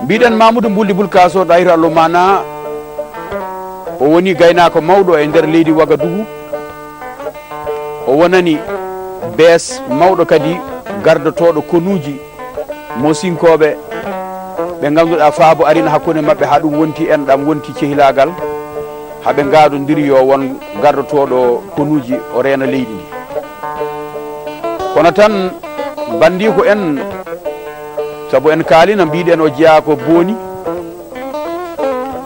mbiɗen Mamoudou Mbuldi Bulkaso ɗayro Allah mana o woni gaynako mawɗo e nder leydi Wagadugu o wonani bees mawɗo kadi gardotoɗo konuji mosinkoɓe ɓe ganduɗa faabo arina hakkude mabɓe ha ɗum wonti enɗam wonti cehilagal haɓe gadodiri yo won gardotoɗo konuji o reena leydi ndi kono tan bandi ko en saabu en kaalino mbiɗen o jeeya ko booni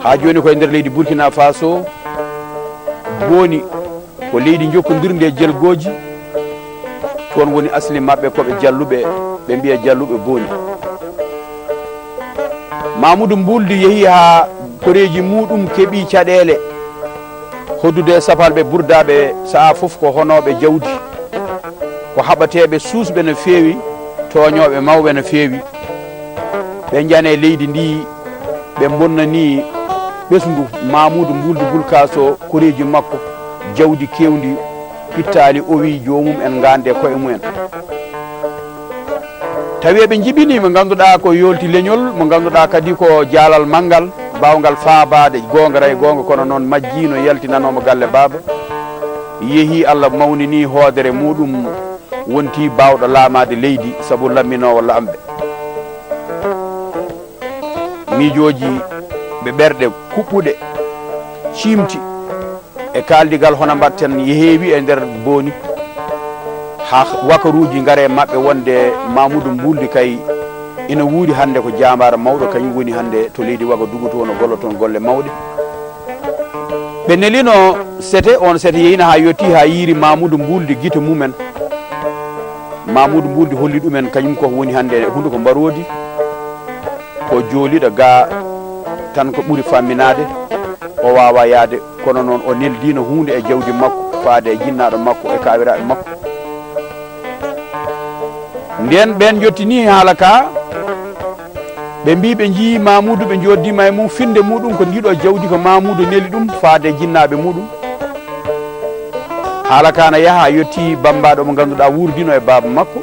ha joni koye nder leydi Burkina Faso booni ko leydi jokkodirndi e jelgoji toon woni asli mabɓe koɓe jalluɓe ɓe mbiya jalluɓe booni Mamoudou Mbuldi yeehi ha koreji muɗum keeɓi caɗele hoddude e sapalɓe burdaɓe saaha foof ko honoɓe jawdi ko haɓateɓe suusɓe no feewi toñoɓe mawɓe no feewi ɓe jane leydi ndi ɓe bonnani ɓesngu Mamoudou Mbuldi Bulkaso koreji makko jawdi kewdi pittali o wi jomum en gande koye mumen tawi ɓe jibini mo ganduɗa ko yolti leñol mo ganduɗa kadi ko jaalal manggal bawgal faabade gonga ray gonga kono noon majjino yaltinanomo galle baba yeehi Allah mawnini hoodere muɗum wonti bawɗo laamade leydi saabu lamminowo lamɓe miijoji ɓe ɓerɗe kuɓɓuɗe cimti e kaldigal hono mbatten heewi e nder booni ha wakaruji ngare mabɓe wonde Mamoudou Mbuldi kay ina wuuri hande ko jamara mawɗo kañum woni hande to leydi Wagadugu to no gollo toon golle mawɗe ɓe nelino sete on sete yeyna ha yetti ha yiiri Mamoudou Mbuldi guite mumen Mamoudou Mbuldi holli ɗumen kañum ko woni hande hunde ko mbarodi ko jooliɗo ga tan ko ɓuuri famminade o wawa yaade kono noon o neldino hunde e jawdi makko faade e jinnaɗo makko e kawiraɓe makko nden ɓen jottini haala ka ɓe mbi ɓe jii Mamoudou ɓe joddima e mum finde muɗum ko ndiɗo jawdi ko Mamoudou neli ɗum faade e jinnaɓe muɗum haala ka na yaaha yetti bambaɗo mo ganduɗa wurdino e baba makko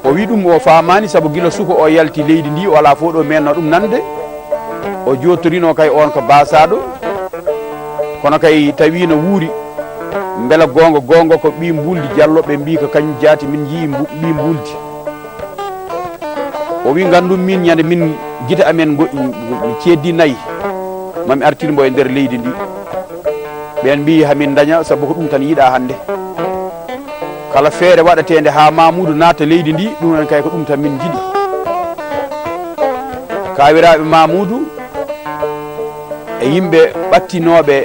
o wi ɗum o famani saabu guila suko o yalti leydi ndi o ala fo ɗo menno ɗum nande o jottorino kay on ko basaɗo kono kay tawi no wuuri beela gonga gonga ko ɓi Mbuldi Diallo ɓe mbi ko kañum jaati min jii ɓi Mbuldi o wi gandum min ñande min guite amen ceddi nayyi mami artirmo e nder leydi ndi ɓen mbi hamin daña saabu ko ɗum tan yiiɗa hande kala feere waɗatede ha Mamoudou naata leydi ndi ɗum en kay ko ɗum tan min jiiɗi kawiraɓe Mamoudou e yimɓe ɓattinoɓe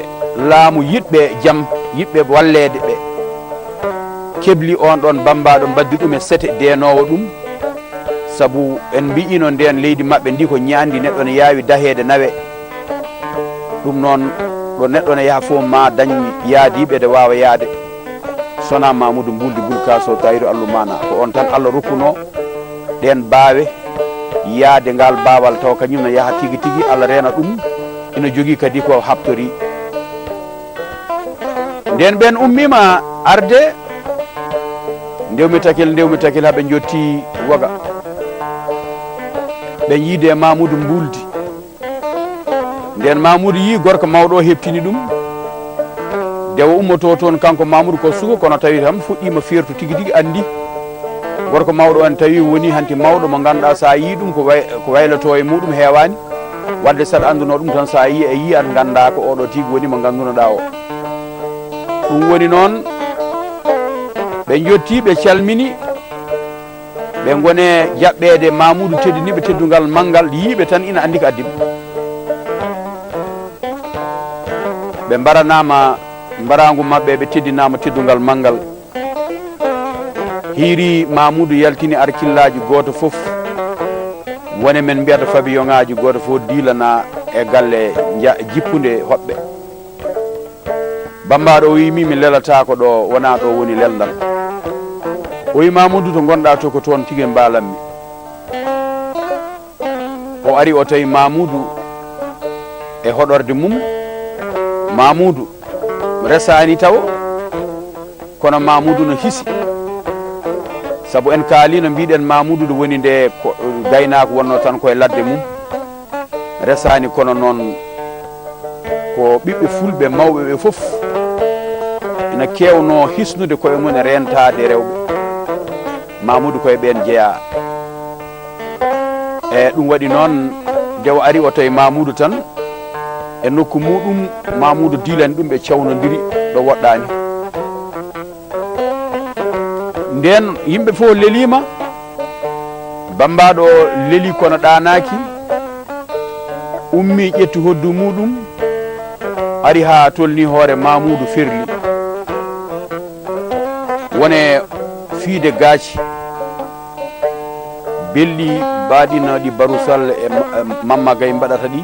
laamu yiɗɓe jaam yiɓɓe wallede ɓe kebli on ɗon bambaɗo mbaddi ɗum e sete denowo ɗum saabu en mbiino nden leydi mabɓe ndi ko ñandi neɗɗo ne yawi dahede nawe ɗum noon ɗo neɗɗo ne yaaha fof ma dañ yaadiɓe de wawa yaade sona Mamoudou Mbuldi Bulkaso tayru Allah mana ko on tan Allah rokkuno ɗen baawe yaade ngal baawal taw kañum ne yaaha tigi tigi Allah reena ɗum ina jogui kadi ko habtori nden ɓen ummima arde ndewmi takil haɓe jotti Waga ɓe yiide Mamoudou Mbuldi nden Mamoudou yi gorko mawɗo o heɓtini ɗum dewo ummoto toon kanko Mamoudou ko suka kono tawi tan fuɗɗima fertu tigi tigi andi gorko mawɗo on tawi woni hanti mawɗo mo ganduɗa sa yi ɗum ko wayloto e muɗum heewani wadde saɗa anduno ɗum tan sa yi e yi an ganda ko oɗo tigi woni mo gandunoɗa o ɗum woni noon ɓe jotti ɓe calmini ɓe gone jaɓɓede Mamoudou teddiniɓe teddugal manggal yiiɓe tan ina andi ko addi ɗum ɓe mbaranama mbaragu mabɓe ɓe teddinama teddugal manggal hiiri Mamoudou yaltini arkillaji goto foof wone men mbiyata pavillon ngaji goto foof dilana e galle jippude hoɓɓe bambaɗo o wi mi lelata ko ɗo wona ɗo woni leldal o wi Mamoudou to gonɗa to ko toon tigui mbalanmi o ari o tawi Mamoudou e hoɗorde mum Mamoudou resani taw kono Mamoudou no hisi sabu en kaali no mbiɗen Mamoudou do woni nde gaynako wonno tan koye ladde mum resani kono noon ko ɓiɓɓe fulɓe mawɓe ɓe fof ina kewno hisnude koye mum e rentade rewɓe Mamoudou koye ɓen jeeya e ɗum waɗi noon nde o ari o tawi Mamoudou tan e nokku muɗum Mamoudou dilani ɗum ɓe cawnodiri ɗo woɗɗani nden yimɓe fof lelima bambaɗo leeli kono ɗanaki ummi ƴetti hoddu muɗum ari ha tolni hoore Mamoudou ferli wone fiide gaaci belli baɗino ɗi barusal e mamma gay mbaɗata ɗi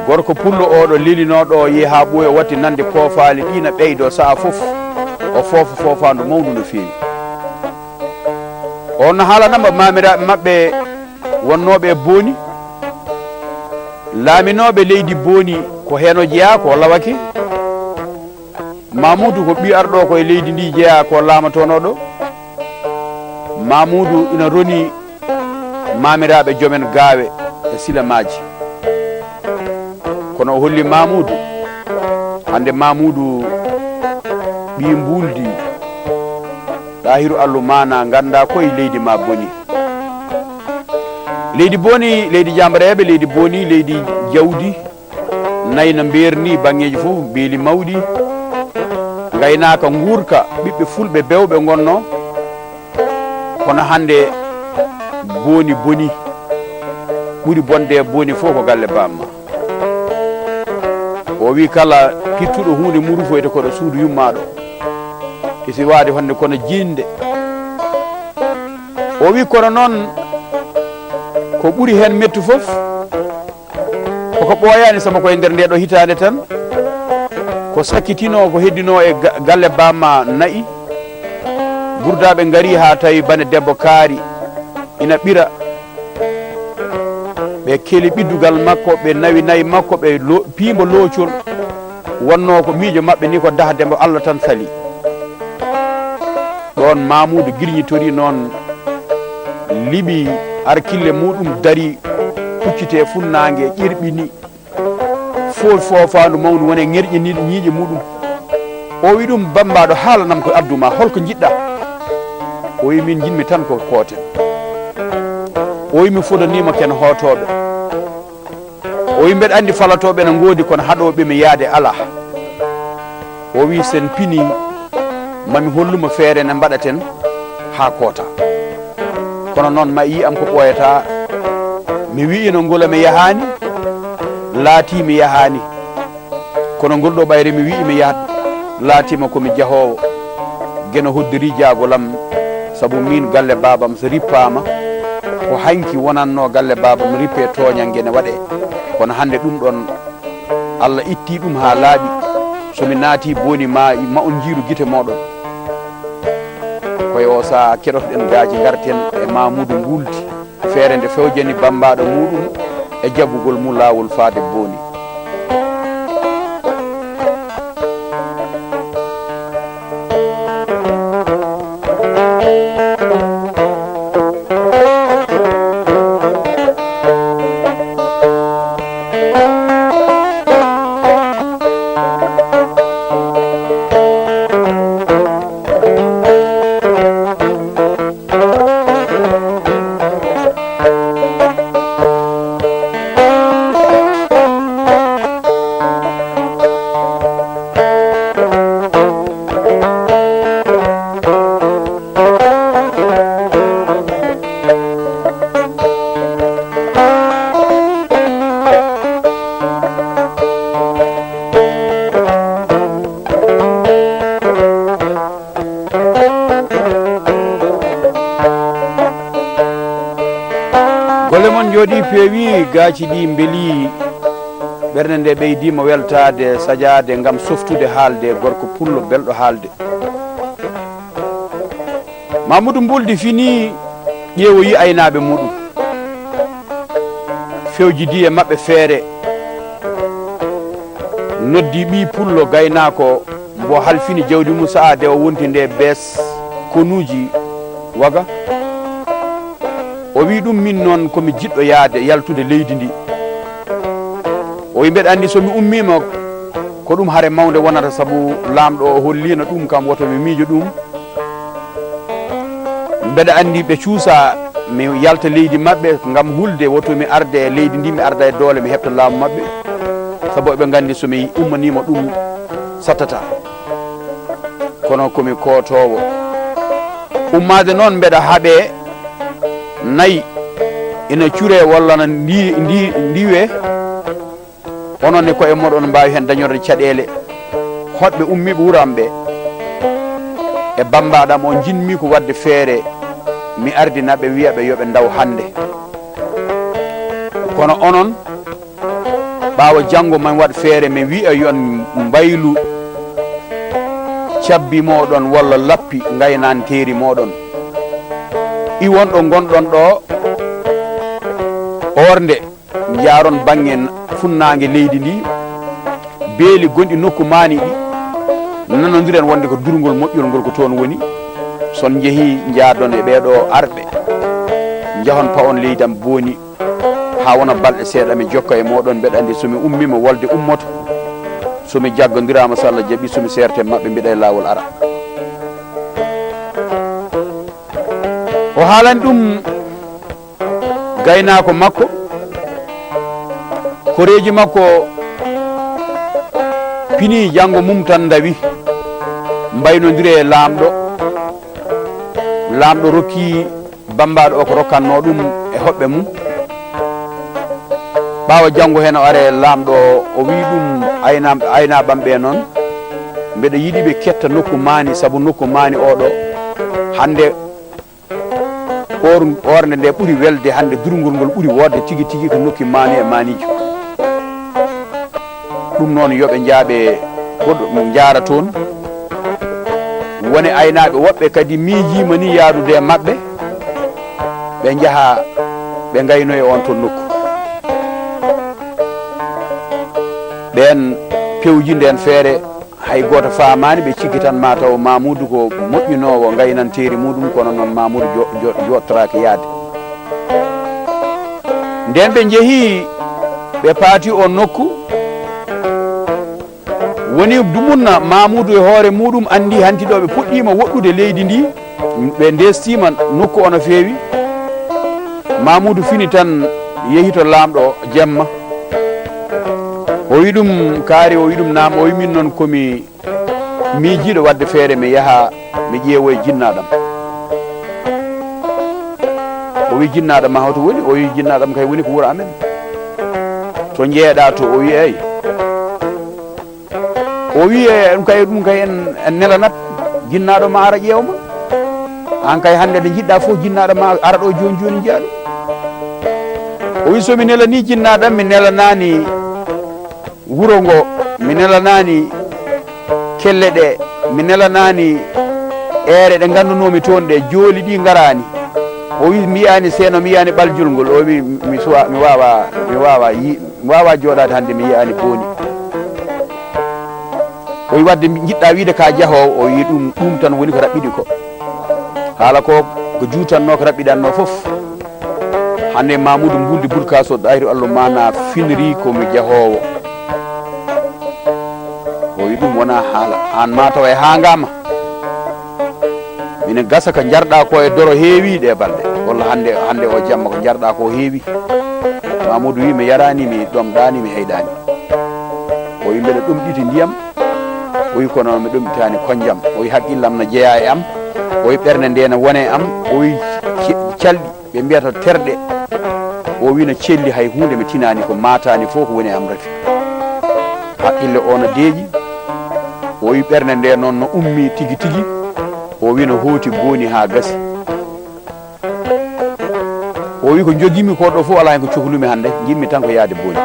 gorko pullo oɗo lelinoɗo yeehi ha ɓooya watti nande poofaali ɗina ɓeydo saha fof o foofa foofandu mawdu no feewi on no haalanamba mamiraɓe mabɓe wonnoɓe booni laaminoɓe leydi booni ko heno jeeya ko lawake Mamoudou ko ɓi arɗo koye leydi ndi jeeya ko laamatonoɗo Mamoudou ina roni mamiraɓe joomen gaawe e silamaji kono o holli Mamoudou hande Mamoudou ɓi mbuldi ɗahiru Allah mana ganda koye leydi ma boni leydi boni leydi jambareɓe leydi boni leydi jawdi nayno berni bangeji fof beeli mawɗi gaynaka guurka ɓiɓɓe fulɓe bewɓe gonno kono hande boni boni ɓuuri bonde boni fof ko galle bamma o wi kala kittuɗo hunde murufoyde koɗo suudu yummaɗo isi waade honde kono jinde o wi kono noon ko ɓuuri hen mettu fof koko ɓooyani sama koye nder nde ɗo hitande tan ko sakkitino ko heddino e galle bamma nayi gurdaɓe gari ha tawi bane debbo kaari ina ɓira ɓe keeli ɓiddugal makko ɓe nawi nayi makko ɓe piimbo loocol wonno ko miijo mabɓe ni ko dahdemo Allah tan sali ɗon Mamoudou girñitori noon liɓi arkille muɗum dari huccite funnague ƴerɓini fofandu mawdu wone ŋerƴiniɗo ñiiƴe muɗum o wi ɗum bambaɗo haalanam ko adduma holko jiɗɗa o wi min jinmi tan ko kooten o wi mi fodanima ken hootoɓe o wi mbeɗa andi falatoɓe ne goodi kono haɗoɓe mi yaade ala o wi sen pini mami holluma feere ne mbaɗaten ha koota kono noon ma yi am ko ɓooyata mi wi ino ngola mi yahani laati mi yahani kono ngol ɗo ɓayre mi wi mi yahat laatima komi jahowo geno hoddiri jaagolam sabu min galle babam so rippama ko hanki wonanno galle babam rippe toñangue ne waɗe kono hande ɗum ɗon Allah itti ɗum ha laaɓi somi naati boni ma on jiiru guite moɗon koye o saaha keɗotoɗen gaaji garten e Mamoudou guldi feere nde fewjani bambaɗo muɗum e jaggugol mum lawol faade boni golle mon jooɗi peewi gaaci ɗi beeli ɓernde nde ɓeydima weltade saƴade gam softude haalde gorko pullo belɗo haalde Mamoudou mbuldi fini ƴeewoyi aynaɓe muɗum fewjidi e mabɓe feere noddi ɓi pullo gaynako mbo halfini jawdi mum saade o wonti nde bees konuji waga o wi ɗum min noon komi jiɗɗo yaade yaltude leydi ndi o wi mbeɗa andi somi ummima ko ɗum haare mawde wonata saabu lamɗo o hollino ɗum kam woto mi miijo ɗum mbeɗa andi ɓe cuusa mi yalta leydi mabɓe gam hulde woto mi arde e leydi ndi mi arda e doole mi heɓta laamu mabɓe saabu eɓe gandi somi ummanima ɗum sattata kono komi kotowo ummade noon mbeɗa haaɓe nayyi ina cure walla na ndiwe onon ne koye moɗon mbawi hen dañorde caɗele hoɗɓe ummiɓe wuuram ɓe e bambaɗam o jinmi ko wadde feere mi ardinaɓe wiyaɓe yoɓe daw hande kono onon ɓawa janggo man waɗ feere mi wiya yon mbaylu cabbi moɗon walla lappi gaynanteri moɗon iwon ɗo gonɗon ɗo orde jaron banggue funnague leydi ndi beeli gonɗi nokku mani ɗi nanodiren wonde ko durgol moƴƴol ngol ko toon woni son jeehi jaadon e ɓeɗo arɓe jahon pawon leydam booni ha wona balɗe seeɗa mi jokka e moɗon mbeɗa andi somi ummima wolde ummoto somi jaggodirama so Allah jaaɓi somi serte mabɓe mbiɗa e lawol ara o haalani ɗum gaynako makko koreji makko pini janggo mum tan dawi mbaynodiri e lamɗo rokki bambaɗo o ko rokkanno ɗum e hoɓɓe mum ɓawa janggo hen o are lamɗo o wi ɗum ayna ɓamɓe noon mbeɗa yiiɗi ɓe ketta nokku mani saabu nokku mani oɗo hande orde nde ɓuuri welde hande durgol ngol ɓuuri wodde tigui tigui ko nokki mani e manijo ɗum noon yooɓe jaaɓe goɗɗo jaara toon woni aynaɓe woɓɓe kadi miijima ni yaadude e mabɓe ɓe jaaha ɓe gaynoye on toon nokku ɓen pewji nden feere hay goto famani ɓe cikki tan mataw Mamoudou ko moƴƴinowo gaynanteri muɗum kono noon Mamoudou jottoraki yaade nden ɓe jeehi ɓe paati o nokku woni dumunna Mamoudou e hoore muɗum andi hanti ɗo ɓe puɗɗima woɗɗude leydi ndi ɓe ndestima nokku ono feewi Mamoudou fini tan yeehi to lamɗo jemma o wi ɗum kaari o wi ɗum naam o wi min noon komi miijiɗo wadde feere mi yaaha mi ƴeewoye jinnaɗam o wi jinnaɗam ma hoto woni o wi jinnaɗam kay woni ko wuuro amen to jeeɗa to o wi eyi o wi ɗum kay en nelanat jinnaɗo ma ara ƴeewma an kay hande nde jiɗɗa fof jinnaɗo ma ara ɗo joni joni jeeyaɗo o wi somi nelani jinnaɗam mi nelanani wuro ngo mi nelanani kelle ɗe mi nelanani ere ɗe gandunomi toon ɗe jooli ɗi garani o wi mi yiyani seeno mi yiyani ɓaljol ngol o wi mi wawa joɗade hande mi yiyani booni o wi wadde jiɗɗa wiide ka jahowo o wi ɗum tan woni ko raɓɓiɗi ko haala ko juutanno ko raɓɓiɗanno foof hande Mamoudou mbulde burkaso ɗayru Allah mana finiri komi jahowo o wi ɗum wona haala an mataw e hangama mine gasa ko jarɗa ko e doro heewiɗe e balɗe walla hande o jamma ko jarɗa ko heewi Mamoudou wi mi yarani mi ɗomɗani mi heydani o wi mbeɗa ɗumɗiti ndiyam o wi kono mi ɗumɗitani konjam o wi haqqillam no jeeya e am o wi ɓerde nde ne wone am o wi calɗi ɓe mbiyata terɗe o wi no celli hay hunde mi tinani ko matani fof ko woni am rafi haqqille o no deeƴi o wi ɓerde nde noon no ummi tigui tigui o wi no hooti booni ha gasi o wi ko joguimi ko ɗo fof ala hen ko cohlumi hande jimmi tan ko yaade booni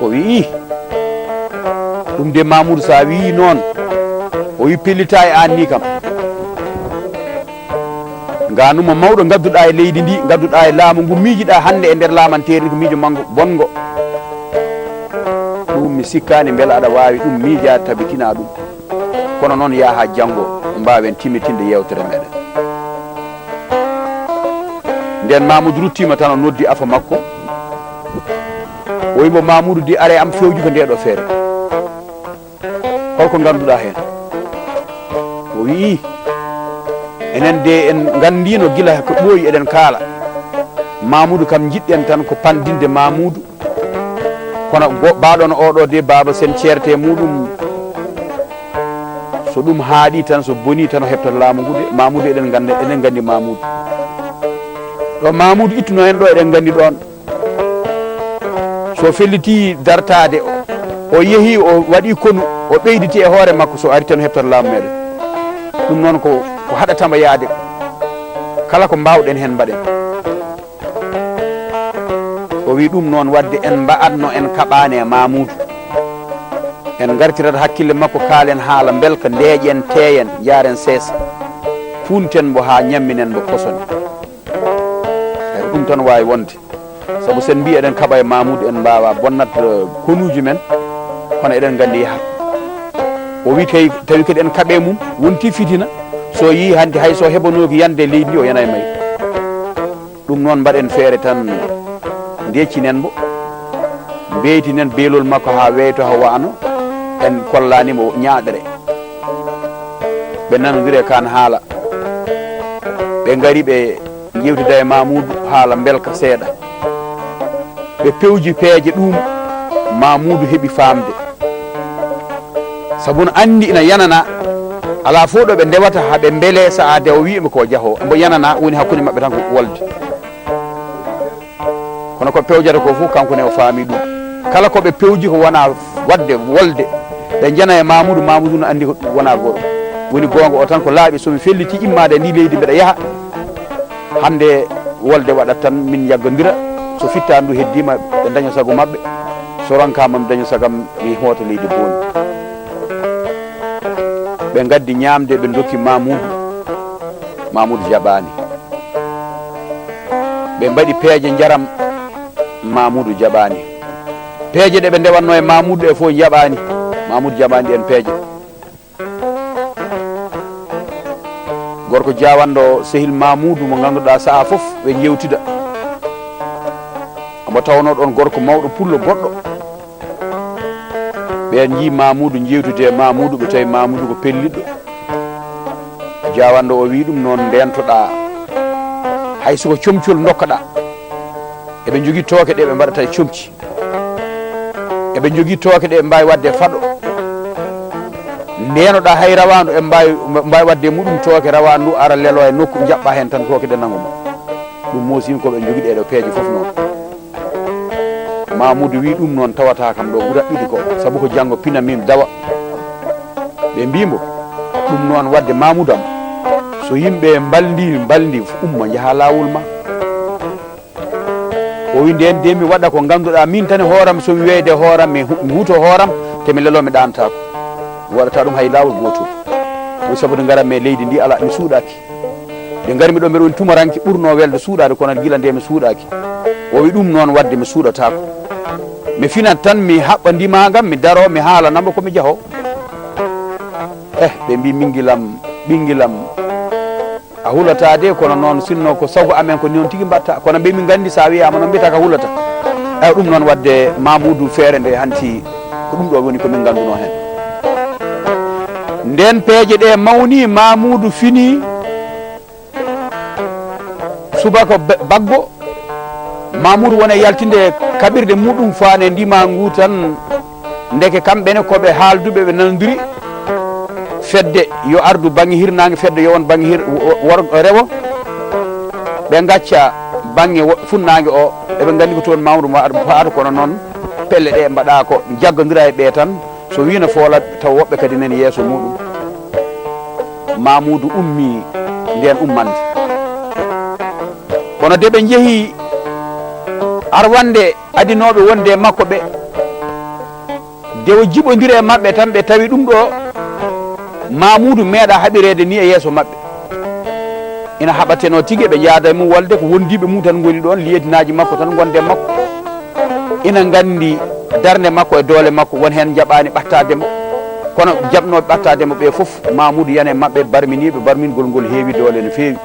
o wi ɗum de Mamoudou sa wi noon o wi pellita e an ni kam ganuma mawɗo gadduɗa e leydi ndi gadduɗa e laamu ngu miijiɗa hande e nder laamanteri ko miijo mango bongo ɗum mi sikkani beela aɗa wawi ɗum miijade tabitina ɗum kono noon yaha janggo mbawen timmitinde yewtere meɗen. Nden Mamoudou ruttima tan o noddi afa makko o wimo Mamoudou di are am fewju ko ndeɗo feere holko ganduɗa hen. O wi enen de en gandino gila ko ɓooyi eɗen kaala Mamoudou kam jiɗɗen tan ko pandinde Mamoudou kono baɗon oɗo de baba sen certe muɗum so ɗum haaɗi tan so boni tan o heɓtat laamu ngu de Mamoudou eɗen gandi Mamoudou ɗo Mamoudou ittuno en ɗo eɗen gandi ɗon so felliti dartade o yeehi o waɗi konu o ɓeyditi e hoore makko so ari tan o heɓtat laamu meɗen. ɗum noon ko haɗatama yaade kala ko mbawɗen hen mbaɗen. o wi ɗum noon wadde en mba'atno en kaɓani e Mamoudou en gartirata hakkille makko kaalen haala belka ndeeƴen teeyen jaren seesa punten mbo ha ñamminen mbo posone. eyi ɗum tan wawi wonde saabu sen mbi eɗen kaɓa e Mamoudou en mbawa bonnat konuji men kono eɗen gandi yahat. o wi tawi kadi en kaɓe mum wonti fitina so yi hande hay so heɓanoki yande leydi ndi o yana e mayi. ɗum noon mbaɗen feere tan deccinen mbo beytinen beelol makko ha weyto ha wano en kollanimo ñaaɗere ɓe nanodiri e kan haala ɓe gari ɓe jewtida e Mamoudou haala belka seeɗa ɓe pewji peeje ɗum Mamoudou heeɓi famde sabu no andi ina yanana ala fo ɗo ɓe ndewata haɓe beele sa ade o wiɓe ko jaaho mbo yanana woni hakkude mabɓe tan ko wolde kono ko pewjata ko fof kankone o faami ɗum kala koɓe pewji ko wona wadde wolde ɓe jana e Mamoudou no andi ko wona goto woni gonga o tan ko laaɓi somi felliti immade ndi leydi mbeɗa yaaha hande wolde waɗat tan min jaggodira so fittandu heddima ɓe daña sago mabɓe so ronkama mi daña sagam mi hoota leydi booni. ɓe gaddi ñamde ɓe dokki Mamoudou jaɓani ɓe mbaɗi peeje jaram Mamoudou jaɓani peeje ɗe ɓe ndewanno e Mamoudou e fof jaɓani Mamoudou jaɓani en peeje. gorko jawanɗo sehil Mamoudou mo ganduɗa saaha foof ɓe jewtida omo tawno ɗon gorko mawɗo pullo goɗɗo ɓen ji Mamoudou jewtude e Mamoudou ɓe tawi Mamoudou ko pelliɗɗo jawanɗo o wi ɗum noon ndentoɗa hay soko comcol dokkaɗa eɓe jogui tooke ɗe ɓe mbaɗata e comci eɓe jogui tooke ɗe ɓe mbawi wadde faɗo ndenoɗa hay rawandu e mbawi wadde muɗum tooke rawandu ara lelo e nokku jaɓɓa hen tan tooke ɗe nangoma ɗum mosimi koɓe jogui ɗeɗo peeje foof noon. Mamoudou wi ɗum noon tawata kam ɗo ɓuura ɗiɗi ko saabu ko janggo pinamin dawa ɓe mbimo ɗum noon wadde Mamoudou am so yimɓe baldi umma jaaha lawol ma. o wi nden de mi waɗa ko ganduɗa min tan hooram somi weyde hooram mi huuto hooram temi lelo mi ɗantako mi waɗata ɗum hay lawol gotol o saabu nde garatmi e leydi ndi ala mi suuɗaki nde garmi ɗo mbeɗa woni tumaranke ɓurno welde suuɗade kono gila nde mi suuɗaki. o wi ɗum noon wadde mi suuɗatako mi finat tan mi haɓɓa ndimagam mi daro mi haalanamo komi jaaho. ɓe mbi ɓinguilam a hulata de kono noon sinno ko sago amen ko noon tigui mbatta kono mbe min gandi sa wiyama noon mbiyata ka hulata. ɗum noon wadde Mamoudou feere nde hanti ko ɗum ɗo woni komin ganduno hen. nden peeje ɗe mawni Mamoudou fini subaka baggo Mamoudou wona yaltinde kaɓirɗe muɗum faane ndima ngu tan ndeke kamɓene koɓe haalduɓe ɓe nanodiri fedde yo ardu banggue hirnangue fedde yo won banggue rewo ɓe gacca banggue funnague o eɓe gandi ko toon Mamoudou faata kono noon pelle ɗe mbaɗa ko jaggodira e ɓe tan so wino foola taw woɓɓe kadi nani yeeso muɗum. Mamoudou ummi nden ummande kono de ɓe jeehi arwande adinoɓe wonde e makko ɓe de o jiɓodira e mabɓe tan ɓe tawi ɗum ɗo Mamoudou meeɗa haɓirede ni e yeeso mabɓe ina haɓateno tigui ɓe jaada e mum wolde ko wondiɓe mum tan goni ɗon liyetinaji makko tan gonde makko ina gandi darde makko e doole makko won hen jaɓani ɓattademo kono jabnoɓe ɓattademo ɓe foof Mamoudou yane mabɓe barminiɓe barmingol ngol heewi dole no feewi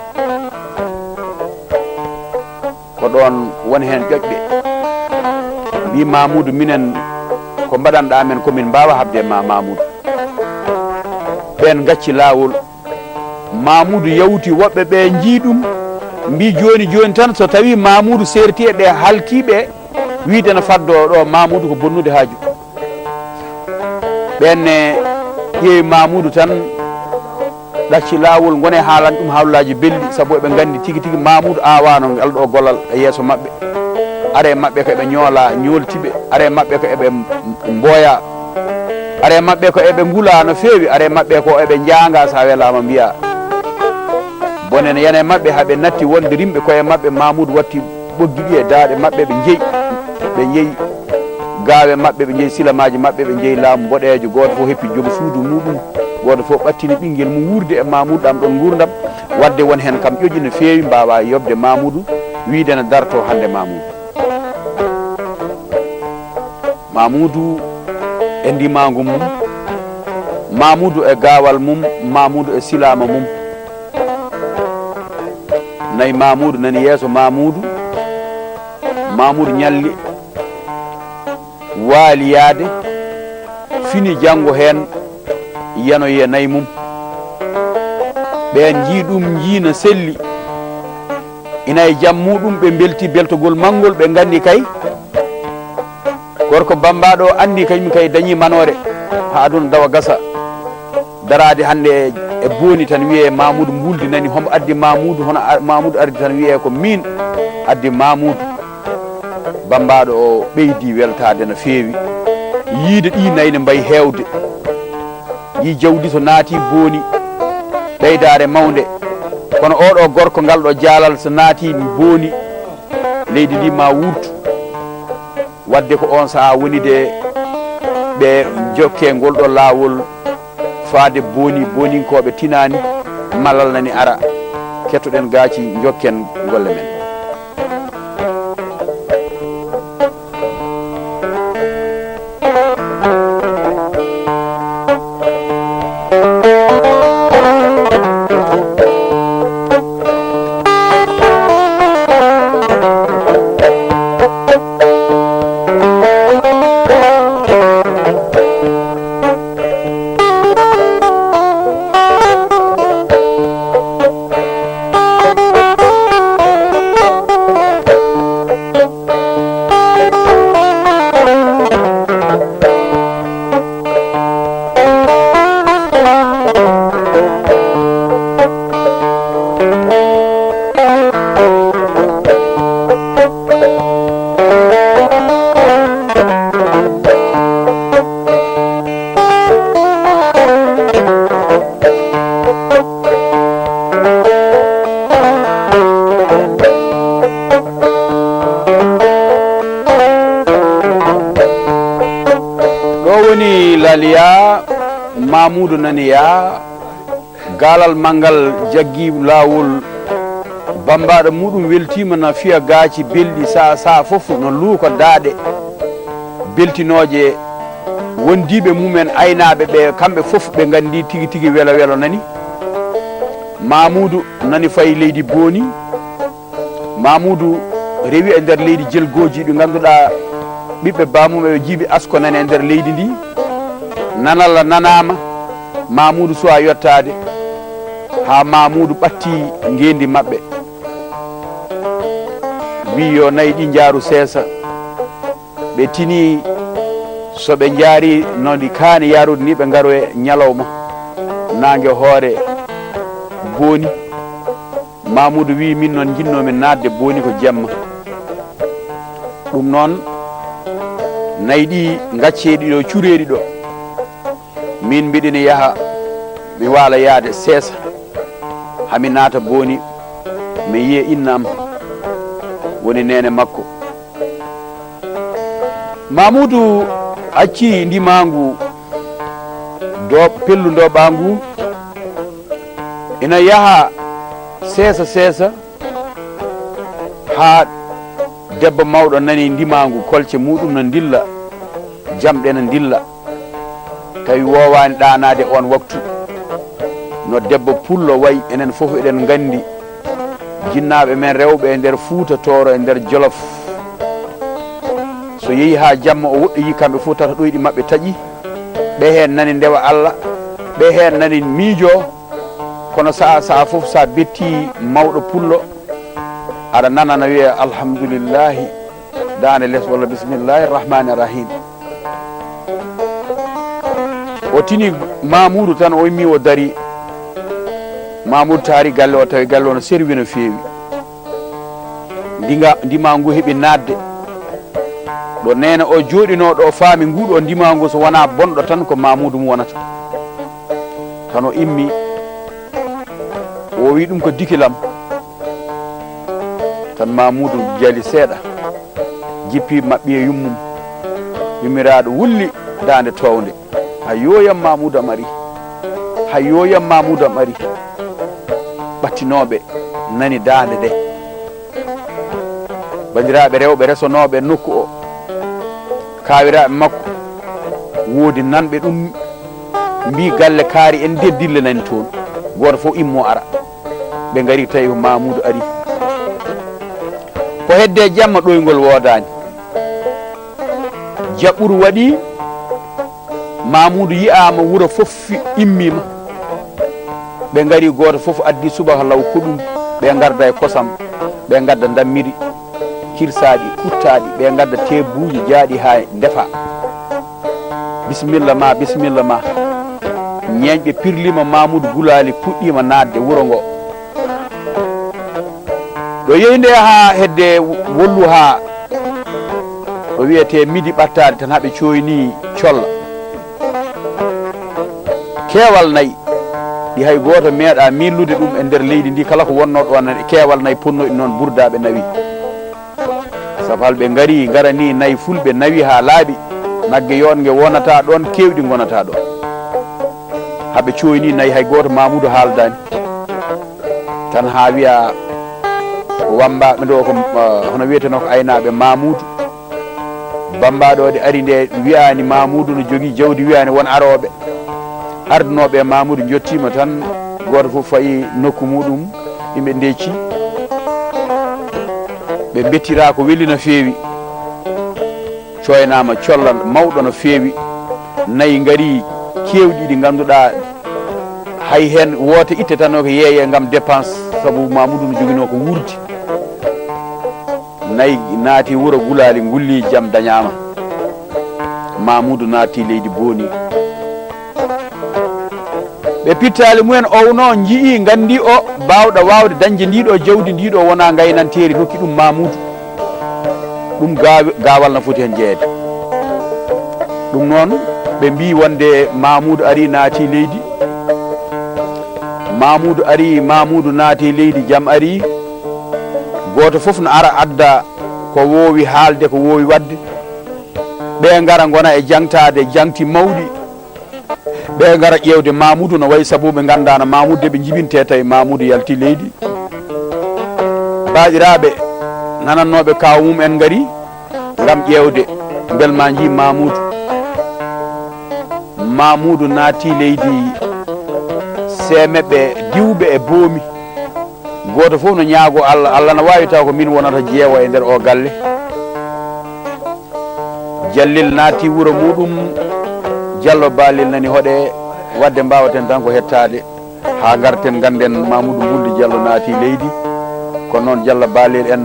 ko ɗon woni hen ƴoƴɓe mbi Mamoudou minen ko mbaɗanɗa men komin mbawa habde ma Mamoudou ɓen gacci lawol Mamoudou yawti woɓɓe ɓe jiiɗum mbi joni joni tan so tawi Mamoudou serti e ɓe halkiɓe wiide no faddo ɗo Mamoudou ko bonnude haaju ɓenne ƴeewi Mamoudou tan ɗacci lawol gone haalan ɗum haalullaji belɗi saabu eɓe gandi tigui tigui Mamoudou awano ngal ɗo gollal e yeeso mabɓe are mabɓe ko eɓe ñoola ñoltiɓe are mabɓe ko eɓe mboya are mabɓe ko eɓe ngula no feewi are mabɓe ko eɓe janga sa welama mbiya bonen yane mabɓe haaɓe natti wonde rimɓe koye mabɓe Mamoudou watti ɓoggi ɗi e daaɗe mabɓe ɓe jeeyi gawe mabɓe ɓe jeeyi silamaji mabɓe ɓe jeeyi laamu boɗejo goto fof heppi jogo suudu muɗum goto fof ɓattini ɓinguel mum wurde e Mamoudou ɗam ɗon gurdam wadde won hen kam ƴoƴi no feewi mbawa yobde Mamoudou wiide ne darto hande Mamoudou e ndimagu mum Mamoudou e gawal mum Mamoudou e silama mum nayi Mamoudou nani yeeso Mamoudou ñalli waali yaade fini janggo hen yanoye nayi mum ɓen jiiɗum jiina selli ina e jaam muɗum ɓe belti beltogol mangol ɓe gandi kay gorko bambaɗo andi kañum kay dañi manore ha aduna dawa gasa darade hande e boni tan wiye Mamoudou mbuldi nani homo addi Mamoudou hono Mamoudou ardi tan wiye ko min addi Mamoudou bambaɗo o ɓeydi weltade no feewi yiide ɗi nayyi ne mbayi hewde yi jawdi so naati booni ɓeydare mawde kono oɗo gorko ngal ɗo jaalal so naati booni leydi ndi ma wurtu wadde ko on saaha wonide ɓe jokke ngol ɗo laawol faade boninkoɓe tinani malal nani ara kettoɗen gaaci jokken golle men Laliya Mamoudou naniya galal mangal jaggi lawol bambaɗo muɗum weltima no fiya gaaci belɗi sa foof no luuko daade beltinoje wondiɓe mumen aynaɓe ɓe kamɓe foof ɓe gandi tigui tigui welo welo nani Mamoudou nani fayi leydi booni Mamoudou rewi e nder leydi jelgoji ɗi ganduɗa ɓiɓɓe bamum ɓe jiiɓi asko nani e nder leydi ndi nanalla nanama Mamoudou suwa yottade ha Mamoudou ɓatti ngendi mabɓe wi yo nayi ɗi jaaru seesa ɓe tini soɓe jaari noɗi kaani yarude ni ɓe garo e ñalawma nangue hoore booni Mamoudou wi min noon jinnomin nadde booni ko jemma ɗum noon nayi ɗi gacceɗi ɗo cureɗi ɗo min mbiɗina yaaha mi waala yaade seesa hami naata booni mi yiya innam woni nene makko Mamoudou acci ndimangu do pellu ndoɓangu ina yaha seesa ha debbo mawɗo nani ndimangu kolce muɗum no dilla jamɗe no dilla tawi wowani ɗanade on waktu no debbo pullo wayi enen fof eɗen gandi jinnaɓe men rewɓe e nder Fuuta Tooro e nder Jolof so yeehi ha jamma o woɗɗoyi kamɓe fof tata ɗoyɗi mabɓe taaƴi ɓe hen nani ndewa Allah ɓe hen nani miijo kono saha fof sa betti mawɗo pullo aɗa nana no wiya alhamdulillahi dande less walla bisimillahi rahmani rahim. O tini Mamoudou tan o immi o dari Mamoudou taari galle o tawi galle o no serwi no feewi ndima ngu heeɓi nadde ɗo nene o jooɗinoɗo o faami nguɗo ndima ngu so wona bonɗo tan ko Mamoudou mu wonata tan o immi o wi ɗum ko dikilam tan Mamoudou jali seeɗa jippi maɓɓi e yummum yummiraɗo wulli dande towde hayoyam Mamoudou am ari hayoyam Mamoudou am ari ɓattinoɓe nani dande nde bandiraɓe rewɓe resonoɓe nokku o kawiraɓe makko woodi nanɓe ɗum mbi galle kaari en de dille nani toon goto fof immo ara ɓe gari tawi ko Mamoudou ari ko hedde jamma ɗoygol wodani jaɓɓuru waɗi Mamoudou yiyama wuuro fof immima ɓe gari goto fof addi subaka law koɗum ɓe garda e kosam ɓe gadda dammiri kirsaɗi ɓuttaɗi ɓe gadda tebuji jaaɗi ha defa bisimilla ma bisimilla ma ñeñɓe pirlima Mamoudou gulali puɗɗima nadde wuuro ngo ɗo yeyde ha hedde wollu ha o wiyete midi ɓattade tan haɓe coyni colla keewal nayyi ɗi hay goto meeɗa millude ɗum e nder leydi ndi kala ko wonno ɗon keewal nayyi ponnoɗi noon burdaɓe nawi saabu halɓe gari garani nayyi fulɓe nawi ha laaɓi nagge yonge wonata ɗon kewɗi gonata ɗon haɓe coyni nayyi hay goto Mamoudou haaldani tan ha wiya wambaɓe ɗo ko hono wiyeteno ko aynaɓe Mamoudou bambaɗo de ari nde wiyani Mamoudou no jogui jawdi wiyani won aroɓe ardunoɓe Mamoudou jottima tan goto fof fayi nokku muɗum yimɓe ndecci ɓe bettira ko weeli no feewi coynama collal mawɗo no feewi nayyi gari kewɗi ɗi ganduɗa hay hen wote itte tan o ko yeeye gam dépense saabu Mamoudou no joguino ko wurdi nayyi naati wuuro gulali gulli jaam dañama Mamoudou naati leydi booni ɓe pittali mumen owno jii gandi o bawɗo wawde dañde ndiɗo jawdi ndiɗo wona gaynanteri nokki ɗum Mamoudou ɗum gawal no foti hen jeeyede ɗum noon ɓe mbi wonde Mamoudou ari naati leydi Mamoudou ari Mamoudou naati leydi jaam ari goto foof no ara adda ko wowi haalde ko wowi wadde ɓe gara gona e jangtade jangti mawɗi ɓe gara ƴewde Mamoudou no wayi saabu ɓe gandano Mamoudou de ɓe jibinte tawi Mamoudou yalti leydi baɗiraɓe nanannoɓe kaw mum en gari gam ƴewde bel ma ji Mamoudou naati leydi semeɓe diwɓe e boomi goto fof no ñaago Allah Allah no wawi taw ko min wonata jeewa e nder o galle Jallil naati wuuro muɗum Diallo Balil nani hoɗe wadde mbawaten tan ko hettade ha garten ganden Mamoudou Bulde Diallo naati leydi kono noon Diallo Balil en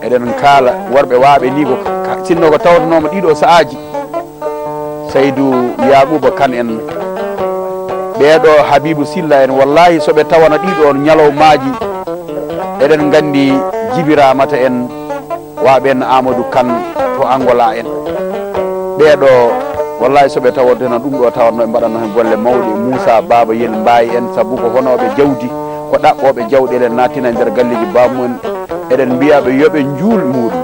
eɗen kaala worɓe waaɓe ni ko sinno ko tawtanoma ɗiɗo saahaji Saydou Yaqouba Kane en ɓeɗo Habibou Silla en wallahi soɓe tawana ɗiɗo ñalawmaji eɗen gandi jibiramata en waɓen Amadou Kane to Angola en ɓeɗo wallahi soɓe tawatena ɗum ɗo tawanno ɓe mbaɗanno hen golle mawɗe Moussa Baba Yel Mbaye en saabu ko honoɓe jawdi ko ɗaɓɓoɓe jawɗele natina e nder galleji bamumen eɗen mbiyaɓe yoɓe juul muɗum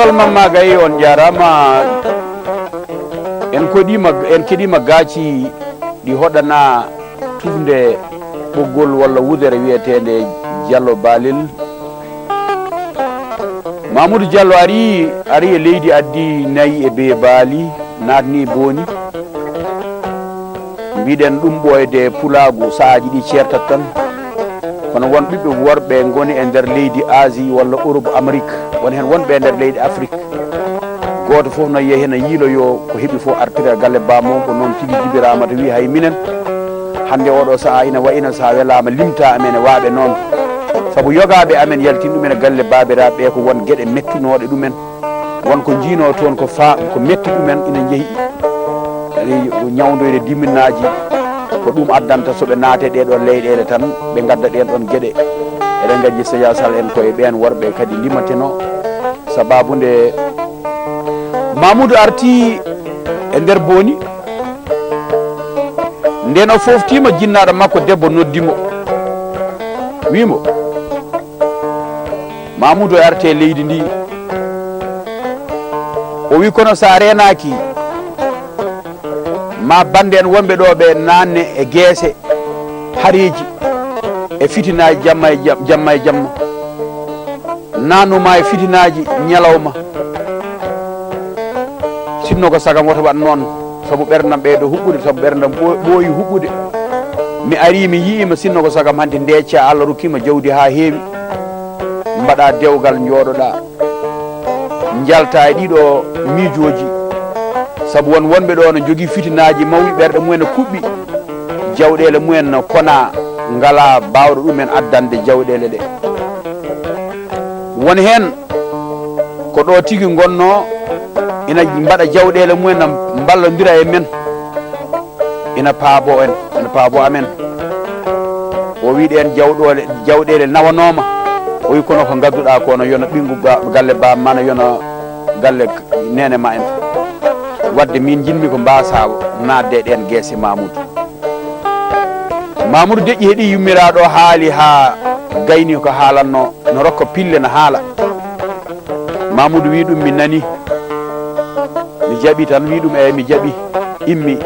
ɓoggol Mamma Gaye on jarama. En keɗima gaaci ɗi hoɗana tufde ɓoggol walla wudere wiyetede Diallo Balil. Mamoudou Diallo ari e leydi addi nayi e be baali natni boni mbiɗen ɗum ɓoyde pulagu saaji ɗi certat tan kono won ɓiɓɓe worɓe goni e nder leydi Asie walla Europe Amérique won hen wonɓe e nder leydi Afrique goto foof no yeehi no yiiloyo ko heeɓi fof artira galle bamum ko noon tigui jibirama to wi hay minen hande oɗo saaha ina wayino sa welama limta amen e waaɓe noon saabu yogaɓe amen yaltin ɗumen e galle babiraɓe ɓe ko won gueɗe mettunoɗe ɗumen wonko jiino toon ko metti ɗumen ina jeehi ñawdoyde diminaji ko ɗum addanta soɓe naate ɗeɗo leyɗele tan ɓe gadda ɗen ɗon gueɗe eɗen gaji Sédia Sall en koye ɓen worɓe kadi limateno sababude Mamoudou arti e nder boni nden o foftima jinnaɗo makko debbo noddimo wimo Mamoudou e arte leydi ndi o wi kono sa renaki ma bande en wonɓe ɗo ɓe nanne e gueese hareji e fitinaji jamma e jamma nannuma e fitinaji ñalawma sinno ko sagam woto wat noon saabu ɓerdam ɓeydo huɓɓude saabu ɓerdam ɓooyi huɓɓude mi ari mi yiima sinno ko sagam hande ndecca Allah rokkima jawdi ha heewi mbaɗa dewgal jooɗoɗa jalta e ɗiɗo miijoji saabu wonɓe ɗo no jogui fitinaji mawɗi ɓerɗe mumen ne kuɓɓi jawɗele mumen no kona ngala bawɗo ɗumen addande jawɗele ɗe won hen ko ɗo tigui gonno ina mbaɗa jawɗele mumen no ballodira e men ina paabo amen o wiɗi en jawɗele nawanoma o wi kono ko gadduɗa ko no yona ɓingu galle bamma no yona galle nene ma en wadde min jinmi ko mbasa nadde ɗen guese Mamoudou deƴƴi heeɗi yummiraɗo haali ha gayni ko haalanno no rokka pille no haala Mamoudou wi ɗum mi nani mi jaaɓi tan wi ɗum mi jaaɓi immi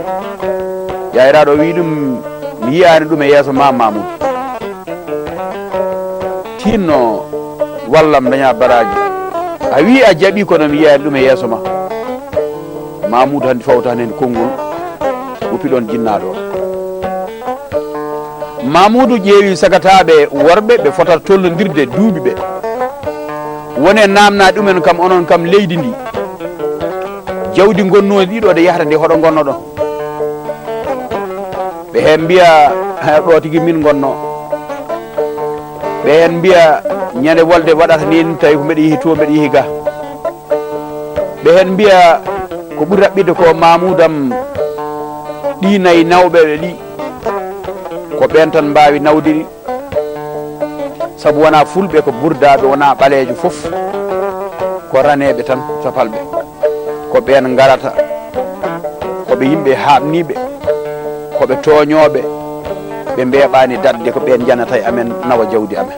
yayraɗo wi ɗum mi yiyani ɗum e yeeso ma Mamoudou tinno wallam daña baraji a wi a jaaɓi kono mi yiyani ɗum e yeeso ma Mamoudou hande fawtani hen konngol woppi ɗon jinnaɗo Mamoudou ƴeewi sagataɓe worɓe ɓe fotata tollodirde duuɓi ɓe woni namna ɗumen kam onon kam leydi ndi jawdi gonnoɗi ɗiɗo de yahata nde hoɗo gonno ɗon ɓe hen mbiya ɗo tigui min gonno ɓe hen mbiya ñande wolde waɗata ni tawi ko mbeɗa yeehi to mbeɗa yeehi ga ɓe hen mbiya ko ɓuri raɓɓide ko Mamoudou am ɗi nayyi nawɓeɓe ɗi ko ɓen tan mbawi nawdiri saabu wona fulɓe ko burdaɓe wona ɓalejo foof ko raneɓe tan copalɓe ko ɓen garata koɓe yimɓe haɓniɓe koɓe toñoɓe ɓe mbeɓani dadde ko ɓen janata e amen nawa jawdi amen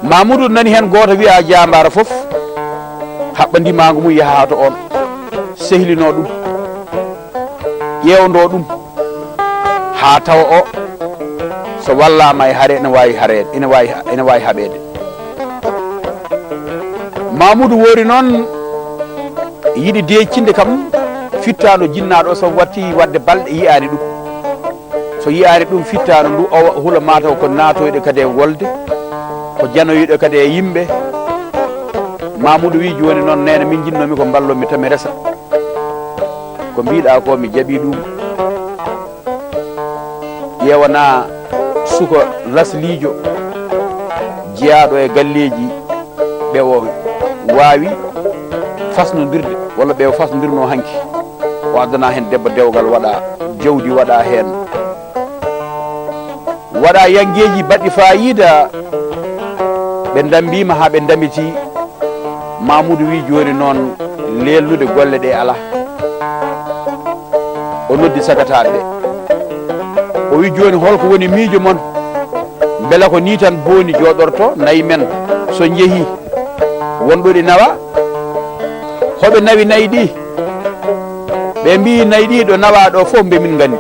Mamoudou nani hen goto wiya jambara foof haɓɓa ndimago mum yaha to on sehlino ɗum ƴewdo ɗum ha tawa o so wallama e haare ene wawi harede ene wawi haɓede Mamoudou woori noon yiiɗi deccinde kam fittano jinnaɗo so watti wadde balɗe yiyani ɗum so yiyani ɗum fittano ndu o huula mataw ko natoyɗe kadi e wolde ko janoyiɗo kadi e yimɓe Mamoudou wi joni noon nene min jinnomi ko ballomi tami resa ko mbiɗa ko mi jaaɓi ɗum ƴewana suko laslijo jeeyaɗo e galleji ɓe o wawi fasnodirde walla ɓe fasnodirno hanki o addana hen debbo dewgal waɗa jawdi waɗa hen waɗa yangueji baɗɗi fayida ɓe dambima ha ɓe damiti Mamoudou wi joni noon lelnude golle ɗe ala o noddi sagataɓe ɓe o wi joni holko woni miijo moon beela ko ni tan booni joɗorto nayi men so jeehi wonɗo ɗi nawa hoɓe nawi nayi ɗi ɓe mbi nayi ɗi ɗo nawa ɗo fof mbe min gandi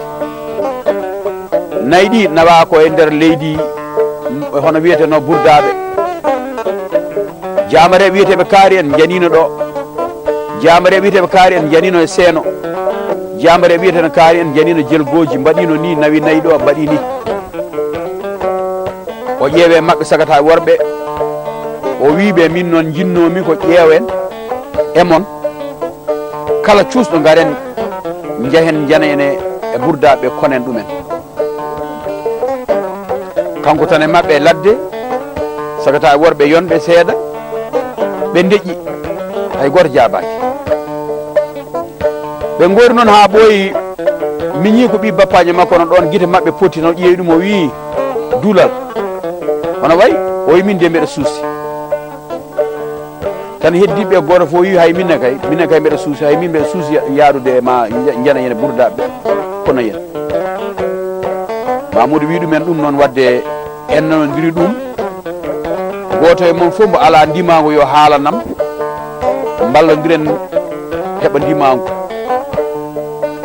nayi ɗi nawa ko e nder leydi hono wiyeteno burdaɓe jamare wiyeteɓe kaari en janino ɗo jamare wiyeteɓe kaari en janino e seeno jamare wiyeteno kaari en janino jelgoji mbaɗino ni nawi nayi ɗo mbaɗi ni o ƴeewe mabɓe sagata worɓe o wiɓe min noon jinnomi ko ƴeewen e mon kala cuusɗo garen jahen jana ene e burdaɓe konen ɗumen kanko tan e mabɓe ladde sagata worɓe yonɓe seeɗa ɓe deƴƴi hay goto jabaki ɓe gori noon ha ɓooyi miñi ko ɓi bappaji makko no ɗon guite mabɓe poti no ƴeewi ɗum o wi duulal hono way o wi min de mbeɗa suusi tan heddiɓe goto fof wi hay minne kay mbeɗa suusi hay min mbeɗa suusi yaarude ma jana yen burdaɓe kono yen Mamoudou wi ɗumen ɗum noon wadde en nanodiri ɗum goto e mon fof mbo ala ndimago yo haalanam ballodiren heɓa ndimagu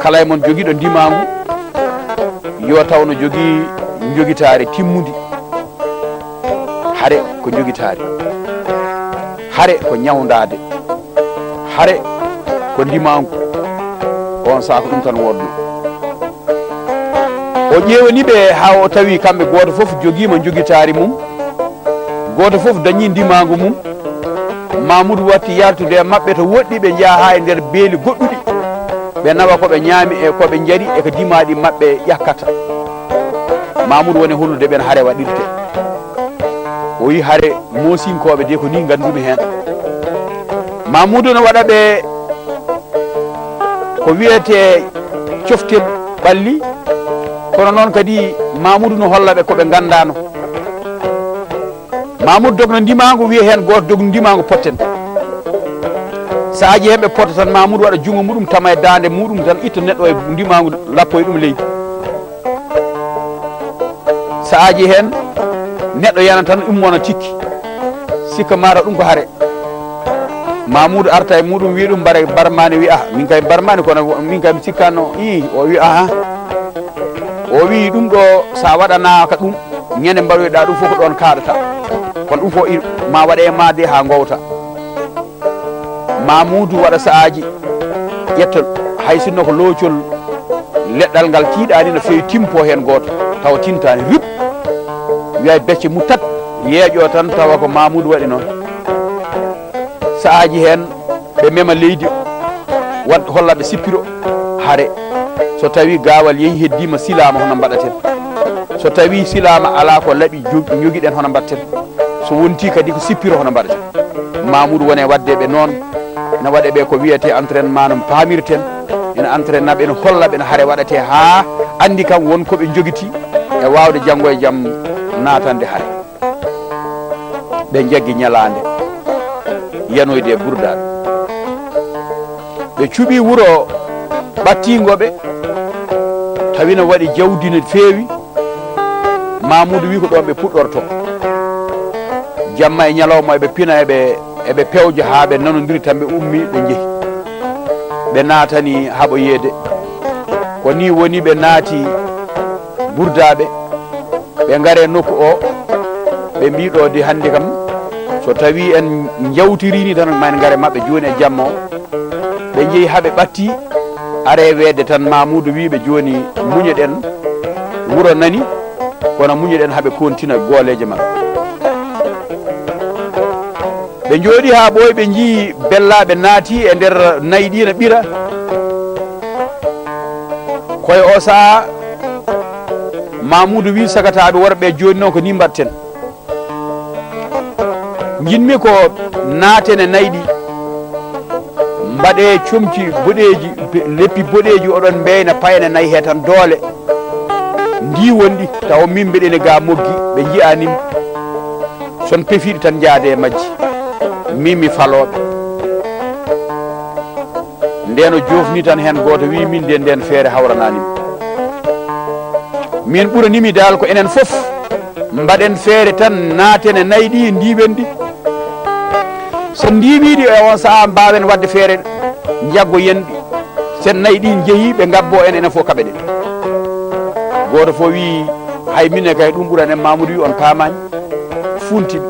kala e mon joguiɗo ndimagu yo tawno jogui joguitare timmudi hare ko joguitare hare ko ñawdade hare ko ndimagu on sako ɗum tan woddu o ƴewani ɓe ha o tawi kamɓe goto foof joguima joguitari mum goto foof dañi ndimagu mum Mamoudou watti yartude e mabɓe to woɗɗi ɓe jaaha ha e nder beeli goɗɗuɗi ɓe nawa koɓe ñaami e koɓe jaari e ko dimaɗi mabɓe ƴakkata Mamoudou woni hollude ɓen haare waɗirte o wi haare mosinkoɓe de ko ni gandumi hen Mamoudou no waɗa ɓe ko wiyete coftel ɓalli kono noon kadi Mamoudou no holla ɓe koɓe gandano Mamoudou dogno ndimago wiye hen goto dogno ndimago potten saaji hemɓe potta tan Mamoudou waɗa jungo muɗum tama e dande muɗum tan itta neɗɗo e ndimago lappo e ɗum leydi saaji hen neɗɗo yana tan ummona tikki sikka mata ɗum ko haare Mamoudou arta e muɗum wi ɗum mbare barmani wi min kay barmani kono min kay mi sikkano o wi o wi ɗum ɗo sa waɗanaka ɗum ñande mbaɗoyɗa ɗum fof ko ɗon kaɗata kono ɗum fof ma waɗe ma de ha gowta Mamoudou waɗa saaji ƴetta hay sinno ko loocol leɗɗal ngal tiiɗani no fewi timpo hen goto tawa tintani rip wiya becce mu tat yeeƴo tan tawa ko Mamoudou waɗi noon saaji hen ɓe mema leydi holla ɓe sippiro haare so tawi gawal yeehi heddima silama hono mbaɗaten so tawi silama ala ko laaɓi joguiɗen hono mbatten so wonti kadi ko sippiro hono mbaɗaten Mamoudou wone wadde ɓe noon ne waɗe ɓe ko wiyete entraînement no pamirten ene entraîne naɓe ene holla ɓe no haare waɗete ha andi kam wonkoɓe joguiti e wawde janggo e jaam natande haare ɓe jaggui ñalande yanoyde e burdaɓe ɓe cuuɓi wuuro ɓattigoɓe tawi no waɗi jawdi no feewi Mamoudou wi ko ɗon ɓe puɗɗorto jamma e ñalawma eɓe pina eɓe pewja ha ɓe nanodiri tan ɓe ummi ɓe jeehi ɓe natani haaɓo yeede ko ni woni ɓe naati burdaɓe ɓe gaare nokku o ɓe mbiɗo de hande kam so tawi en jawtirini tan ma en gaare mabɓe joni e jamma o ɓe jeehi haaɓe ɓatti are weede tan Mamoudou wiɓe joni muñeɗen wuuro nani kono muñeɗen haaɓe kontina gooleje mabɓe ɓe jooɗi ha ɓooyi ɓe jii bellaɓe naati e nder nayi ɗi no ɓira koye o saaha Mamoudou wi sagataɓe worɓe joni noon ko ni mbatten jinmi ko naaten e nayi ɗi mbaɗe comci boɗeji leppi boɗeji oɗon mbeyna payne nayi he tan doole ndi wonɗi taw min mbeɗene ga moggi ɓe jiyanimi son pefiɗi tan jaade e majji min mi faloɓe ndeno jofni tan hen goto wi min de nden feere hawrananimi min ɓuranimi dal ko enen foof mbaɗen feere tan naaten e nayi ɗi ndiwen ɗi so ndiwiɗi e on saaha mbawen wadde feere jaggo yendi sen nayyi ɗi jeeyi ɓe gabbo en enen fof kaɓe ɗen goto fof wi hay minne kay ɗum ɓuran en Mamadou wi on paamani funtiɓe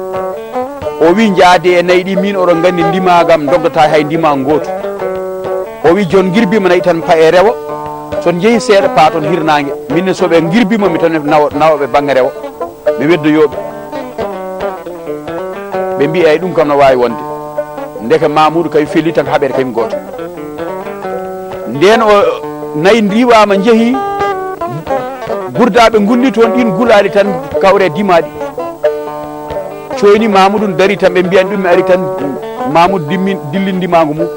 o wi jaade e nayyi ɗi min oɗon gandi ndimagam dogdata hay ndima goto o wi joni girbima nayyi tan pa e rewo son jeeyi seeɗa pa toon hirnangue minne soɓe girbima mi tan nawaɓe banggue rewo ɓe weddoyoɓe ɓe mbi ay ɗum kam no wawi wonde ndeke Mamoudou kay felli tan haɓere kaymi goto nden o nayyi ndiwama jeehi gurdaɓe gulli toon ɗin gulali tan kawre dimaɗi coyni Mamoudou dari tan ɓe mbiyani ɗum mi ari tan Mamoudou dilli ndimago mum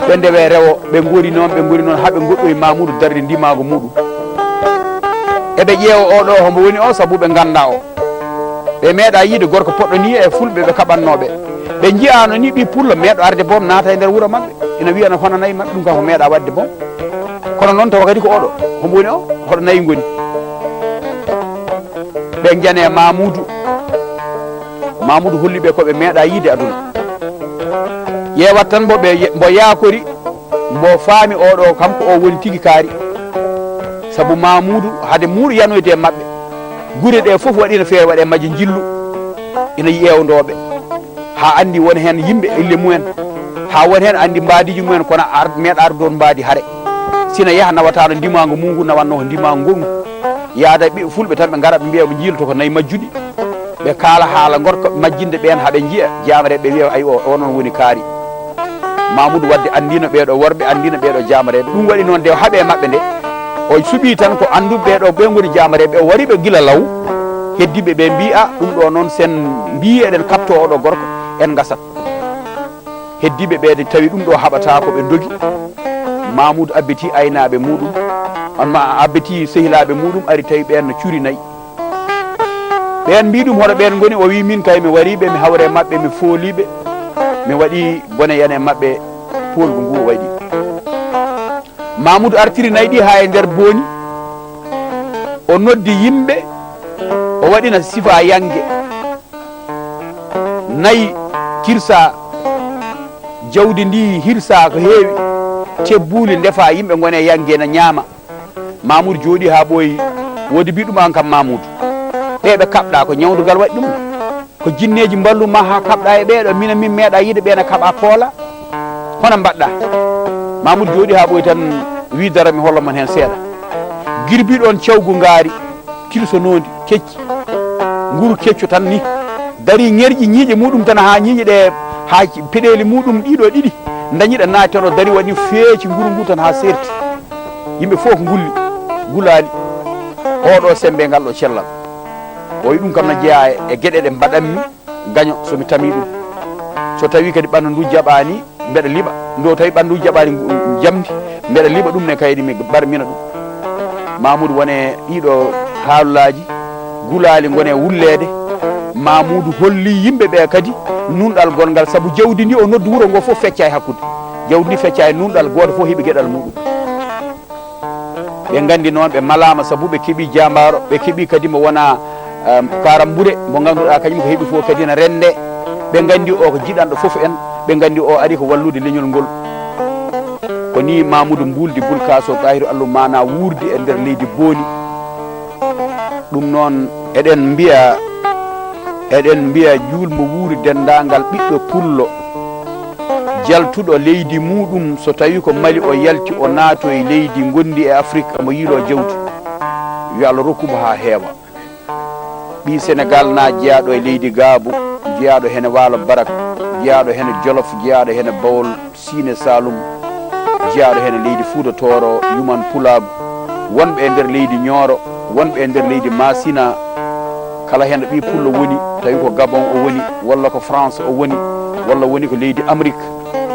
ɓe ndewe rewo ɓe gori noon haaɓe goɗɗoy Mamoudou darde ndimago muɗum eɓe ƴeewa oɗo hombo woni o saabu ɓe ganda o ɓe meeɗa yiide gorko poɗɗo ni e fulɓe ɓe kaɓannoɓe ɓe jiyano ni ɓi pullo meeɗo arde boom naata e nder wuuro mabɓe ina wiya no hono nayyi mabɓe ɗum kam ko meeɗa wadde boom kono noon tawa kadi ko oɗo hombo woni o hoɗo nayyi goni ɓe jane Mamoudou holliɓe koɓe meeɗa yiide aduna ƴeewat tan mbo yakori mbo faami oɗo kanko o woni tigui kaari saabu Mamoudou hade muuɗo yanoyde e mabɓe gure ɗe foof waɗino feere waɗe majje jillu ina ƴeewdoɓe ha andi won hen yimɓe elle mumen ha won hen andi mbadiji mumen kono meeɗa arde on mbadi haare sina yaaha nawatano ndimago mungu nawanno ko ndimago ngolgu yaada ɓe fulɓe tan ɓe gara ɓe mbiya ɓe jiiloto ko nayyi majjuɗi ɓe kaala haala gorko majjinde ɓen haaɓe jiiya jamareɓe ɓe wiya ayi o noon woni kaari Mamoudou wadde andino ɓeɗo worɓe andino ɓeɗo jamareɓe ɗum waɗi noon nde haaɓe mabɓe nde o suuɓi tan ko anduɓe ɓeɗo ɓe goni jamareɓe o wariɓe gila law heddiɓe ɓe mbi a ɗum ɗo noon sen mbi eɗen kapto oɗo gorko en gasat heddiɓe ɓe tawi ɗum ɗo haɓata ko ɓe dogi Mamoudou abbiti aynaɓe muɗum on abbiti sehilaɓe muɗum ari tawi ɓen no cuuri nayyi ɓen mbi ɗum hoto ɓen goni o wi min kay mi wariɓe mi hawre mabɓe mi fooliɓe mi waɗi bone yen e mabɓe polgu ngu waɗi Mamoudou artiri nayyi ɗi ha e nder booni o noddi yimɓe o waɗina sifa yangue nayyi kirsa jawdi ndi hirsa ko heewi tebbuli ndefa yimɓe gone yangue na ñaama Mamoudou jooɗi ha ɓooyi wodi mbi ɗum an kam Mamoudou ɓeɓe kaɓɗa ko ñawdugal waɗi ɗum ko jinneji mballuma ha kaɓɗa e ɓeɗo min meeɗa yiide ɓena kaɓa poola hono mbaɗɗa Mamoudou jooɗi ha ɓooyi tan wi dara mi hollomon hen seeɗa girbiɗon cawgu ngaari kilsonondi kecci nguru kecco tan ni dari ñerƴi ñiiƴe muɗum tan ha ñiiƴe ɗe ha peɗeli muɗum ɗiɗo ɗiɗi dañiɗa naati tan o dari waɗi feeci nguru ngu tan ha serti yimɓe fof gulli gulali oɗo sembe ngal ɗo cellal o wi ɗum kam no jeeya e gueɗe ɗe mbaɗanmi gaño somi tami ɗum so tawi kadi ɓandu ndu jaɓani mbeɗa liɓa ndo tawi ɓandu jaɓani jamdi mbeɗa liɓa ɗum ne kaydi mi barmina ɗum Mamoudou wone ɗiɗo haalullaji gulali gone wullede Mamoudou holli yimɓe ɓe kadi nunɗal gongal saabu jawdi ndi o noddu wuuro ngo fof fecca e hakkude jawdi ndi fecca e nunɗal goto fof heeɓi gueɗal muɗum ɓe gandi noon ɓe malama saabu ɓe keeɓi jambaro ɓe keeɓi kadi mo wona karambure mo ganduɗa kañum ko heeɓi fof kadi ne rende ɓe gandi o ko jiɗanɗo foof en ɓe gandi o ari ko wallude leñol ngol ko ni Mamoudou mbuldi bulkaso ɗahiru Allah mana wuurdi e nder leydi booni ɗum noon eɗen mbiya julmo wuuri dendagal ɓiɗɗo pullo jaltuɗo leydi muɗum so tawi ko Mali o yalti o naato e leydi gondi e Afrique mo yiilo jawdi yo Allah rokkumo ha heewa ɓi Sénégal na jeeyaɗo e leydi Gaabu jeeyaɗo hene Waalo Barak jeeyaɗo hene Jolof jeeyaɗo hene Bawol Sine Saloum jeeyaɗo hene leydi Fuuta Tooro Yuman Pulaar wonɓe e nder leydi Nioro wonɓe e nder leydi Masina kala hen ɓi pullo woni tawi ko Gabon o woni walla ko France o woni walla woni ko leydi Amérique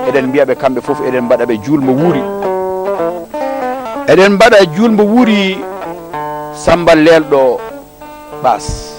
eɗen mbiyaɓe kamɓe foof eɗen mbaɗaɓe julmo wuuri eɗen mbaɗa julmo wuuri Samba Lelɗo Baas